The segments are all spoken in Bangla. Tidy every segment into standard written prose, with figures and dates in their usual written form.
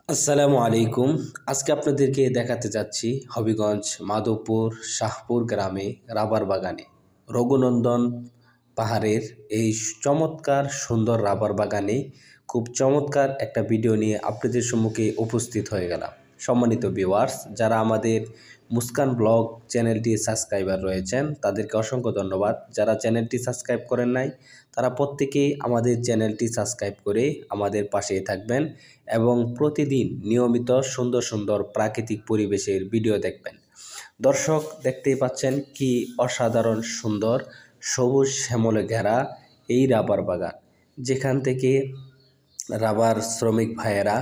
আসসালামু আলাইকুম। আজকে আপনাদেরকে দেখাতে যাচ্ছি হবিগঞ্জ মাধবপুর শাহপুর গ্রামে রাবার বাগানে রঘুনন্দন পাহাড়ের এই চমৎকার সুন্দর রাবার বাগানে খুব চমৎকার একটা ভিডিও নিয়ে আপনাদের সম্মুখে উপস্থিত হয়ে গেলাম। সম্মানিত ভিউয়ার্স, যারা আমাদের মুস্কান ব্লগ চ্যানেলটি সাবস্ক্রাইবার রয়েছেন তাদেরকে অসংখ্য ধন্যবাদ। যারা চ্যানেলটি সাবস্ক্রাইব করেন নাই তারা প্রত্যেকেই আমাদের চ্যানেলটি সাবস্ক্রাইব করে আমাদের পাশেই থাকবেন এবং প্রতিদিন নিয়মিত সুন্দর সুন্দর প্রাকৃতিক পরিবেশের ভিডিও দেখবেন। দর্শক, দেখতেই পাচ্ছেন কি অসাধারণ সুন্দর সবুজ শ্যামলে ঘেরা এই রাবার বাগান, যেখান থেকে রাবার শ্রমিক ভাইয়েরা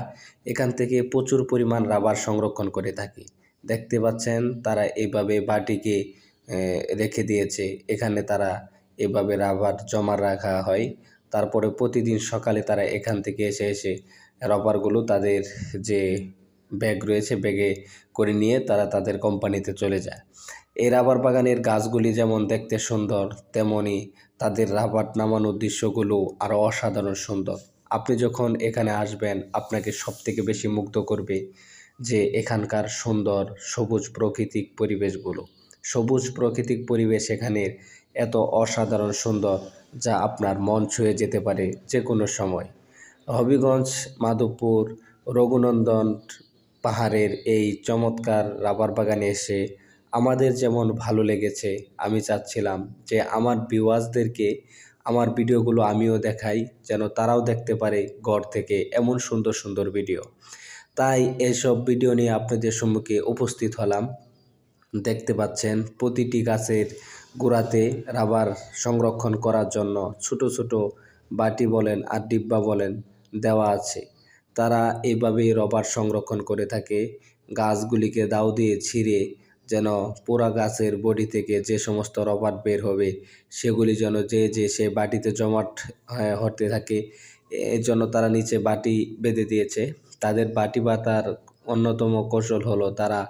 এখান থেকে প্রচুর পরিমাণ রাবার সংরক্ষণ করে থাকে। দেখতে পাচ্ছেন তারা এইভাবে বাটিকে রেখে দিয়েছে, এখানে তারা এভাবে রাবার জমা রাখা হয়। তারপরে প্রতিদিন সকালে তারা এখান থেকে এসে এসে রাবারগুলো তাদের যে ব্যাগ রয়েছে ব্যাগে করে নিয়ে তারা তাদের কোম্পানিতে চলে যায়। এই রাবার বাগানের গাছগুলি যেমন দেখতে সুন্দর, তেমনি তাদের রাবার নামানোর দৃশ্যগুলো আরও অসাধারণ সুন্দর। আপনি যখন এখানে আসবেন আপনাকে সবথেকে বেশি মুগ্ধ করবে যে এখানকার সুন্দর সবুজ প্রাকৃতিক পরিবেশগুলো। সবুজ প্রাকৃতিক পরিবেশ এখানের এত অসাধারণ সুন্দর যা আপনার মন ছুঁয়ে যেতে পারে যে কোনো সময়। হবিগঞ্জ মাধবপুর রঘুনন্দন পাহাড়ের এই চমৎকার রাবার বাগানে এসে আমাদের যেমন ভালো লেগেছে, আমি চাচ্ছিলাম যে আমার ভিউয়ার্সদেরকে আমার ভিডিওগুলো আমিও দেখাই, যেন তারাও দেখতে পারে ঘর থেকে এমন সুন্দর সুন্দর ভিডিও। তাই এসব ভিডিও নিয়ে আপনাদের সম্মুখে উপস্থিত হলাম। দেখতে পাচ্ছেন প্রতিটি গাছের গোড়াতে রাবার সংরক্ষণ করার জন্য ছোট ছোট বাটি বলেন আর ডিব্বা বলেন দেওয়া আছে। তারা এইভাবেই রবার সংরক্ষণ করে থাকে। গাছগুলিকে দাও দিয়ে ছিঁড়ে যেন পুরা গাছের বডি থেকে যে সমস্ত রবার বের হবে সেগুলি যেন যে সে বাটিতে জমাট হতে থাকে। এর জন্য তারা নিচে বাটি বেঁধে দিয়েছে। তাদের বাটি বাঁধার অন্যতম কৌশল হলো তারা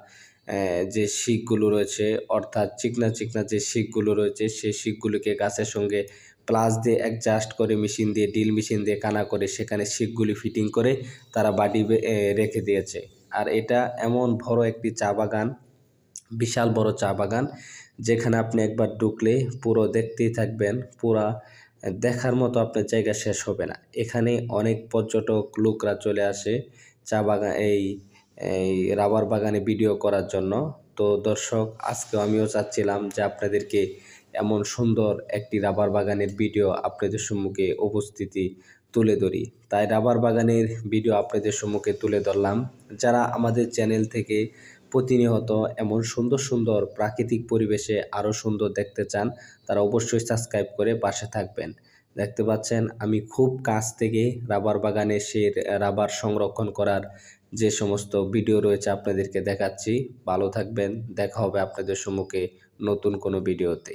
যে শিকগুলো রয়েছে, অর্থাৎ চিকনা চিকনা যে শিকগুলো রয়েছে সেই শিকগুলোকে গাছের সঙ্গে প্লাস দিয়ে অ্যাডজাস্ট করে মেশিন দিয়ে ড্রিল মেশিন দিয়ে কানা করে সেখানে শিকগুলি ফিটিং করে তারা বাটি রেখে দিয়েছে। আর এটা এমন বড় একটি চা বাগান, বিশাল বড় চা বাগান, যেখানে আপনি একবার ঢুকলে পুরো দেখতেই থাকবেন, পুরা দেখার মতো আপনার জায়গা শেষ হবে না। এখানে অনেক পর্যটক লোকরা চলে আসে চা বাগান এই এই রাবার বাগানে ভিডিও করার জন্য। তো দর্শক, আজকে আমিও চাচ্ছিলাম যে আপনাদেরকে এমন সুন্দর একটি রাবার বাগানের ভিডিও আপনাদের সম্মুখে উপস্থিতি তুলে ধরি। তাই রাবার বাগানের ভিডিও আপনাদের সম্মুখে তুলে ধরলাম। যারা আমাদের চ্যানেল থেকে প্রতিনিয়ত এমন সুন্দর সুন্দর প্রাকৃতিক পরিবেশে আরও সুন্দর দেখতে চান তারা অবশ্যই সাবস্ক্রাইব করে পাশে থাকবেন। দেখতে পাচ্ছেন আমি খুব কাছ থেকে রাবার বাগানে সে রাবার সংরক্ষণ করার যে সমস্ত ভিডিও রয়েছে আপনাদেরকে দেখাচ্ছি। ভালো থাকবেন, দেখা হবে আপনাদের সম্মুখে নতুন কোনো ভিডিওতে।